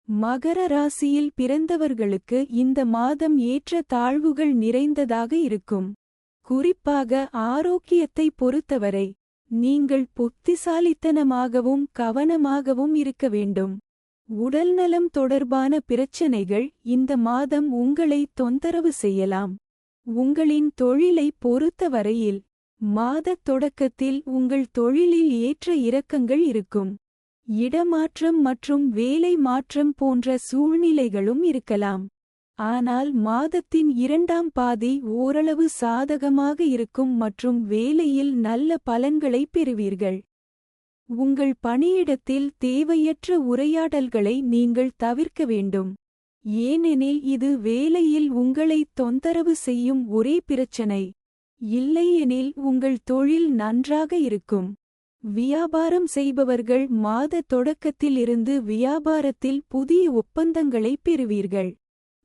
மகர ராசியில் பிறந்தவர்களுக்கு இந்த மாதம் ஏற்ற தாழ்வுகள் நிறைந்ததாக இருக்கும். குறிப்பாக ஆரோக்கியத்தை பொறுத்தவரை நீங்கள் புத்திசாலித்தனமாகவும் கவனமாகவும் இருக்க வேண்டும். உடல்நலம் தொடர்பான பிரச்சனைகள் இந்த மாதம் உங்களை தொந்தரவு செய்யலாம். உங்களின் தொழிலை பொறுத்தவரையில் மாதத் தொடக்கத்தில் உங்கள் தொழிலில் ஏற்ற இறக்கங்கள் இருக்கும். இடமாற்றம் மற்றும் வேலை மாற்றம் போன்ற சூழ்நிலைகளும் இருக்கலாம். ஆனால் மாதத்தின் இரண்டாம் பாதி ஓரளவு சாதகமாக இருக்கும் மற்றும் வேலையில் நல்ல பலன்களை பெறுவீர்கள். உங்கள் பணியிடத்தில் தேவையற்ற உரையாடல்களை நீங்கள் தவிர்க்க வேண்டும். ஏனெனில் இது வேலையில் உங்களை தொந்தரவு செய்யும் ஒரே பிரச்சனை. இல்லையெனில் உங்கள் தொழில் நன்றாக இருக்கும். வியாபாரம் செய்பவர்கள் மாத தொடக்கத்திலிருந்து வியாபாரத்தில் புதிய ஒப்பந்தங்களை பெறுவீர்கள்.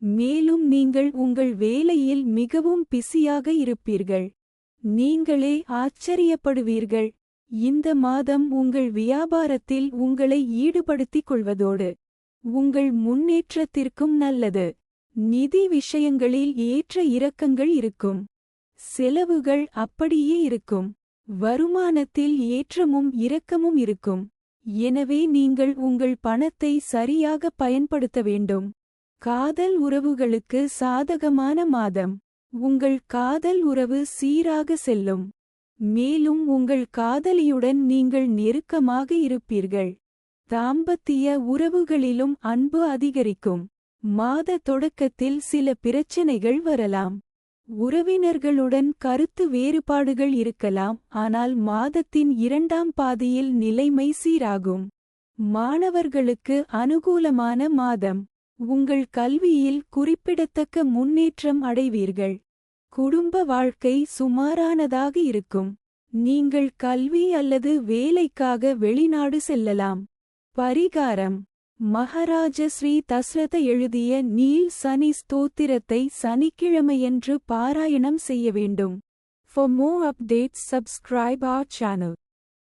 மேலும் நீங்கள் உங்கள் வேலையில் மிகவும் பிஸியாக இருப்பீர்கள். நீங்களே ஆச்சரியப்படுவீர்கள். இந்த மாதம் உங்கள் வியாபாரத்தில் உங்களை ஈடுபடுத்திக் கொள்வதோடு உங்கள் முன்னேற்றத்திற்கும் நல்லது. நிதி விஷயங்களில் ஏற்ற இறக்கங்கள் இருக்கும். செலவுகள் அப்படியே இருக்கும். வருமானத்தில் ஏற்றமும் இறக்கமும் இருக்கும். எனவே நீங்கள் உங்கள் பணத்தை சரியாக பயன்படுத்த வேண்டும். காதல் உறவுகளுக்கு சாதகமான மாதம். உங்கள் காதல் உறவு சீராக செல்லும். மேலும் உங்கள் காதலியுடன் நீங்கள் நெருக்கமாக இருப்பீர்கள். தாம்பத்திய உறவுகளிலும் அன்பு அதிகரிக்கும். மாத தொடக்கத்தில் சில பிரச்சனைகள் வரலாம். உறவினர்களுடன் கருத்து வேறுபாடுகள் இருக்கலாம். ஆனால் மாதத்தின் இரண்டாம் பாதியில் நிலைமை சீராகும். மாணவர்களுக்கு அனுகூலமான மாதம். உங்கள் கல்வியில் குறிப்பிடத்தக்க முன்னேற்றம் அடைவீர்கள். குடும்ப வாழ்க்கை சுமாரானதாக இருக்கும். நீங்கள் கல்வி அல்லது வேலைக்காக வெளிநாடு செல்லலாம். பரிகாரம்: மகாராஜ ஸ்ரீ தஸ்ரத எழுதிய நீல் சனி ஸ்தோத்திரத்தை சனிக்கிழமையன்று பாராயணம் செய்ய வேண்டும். For more updates, subscribe our channel.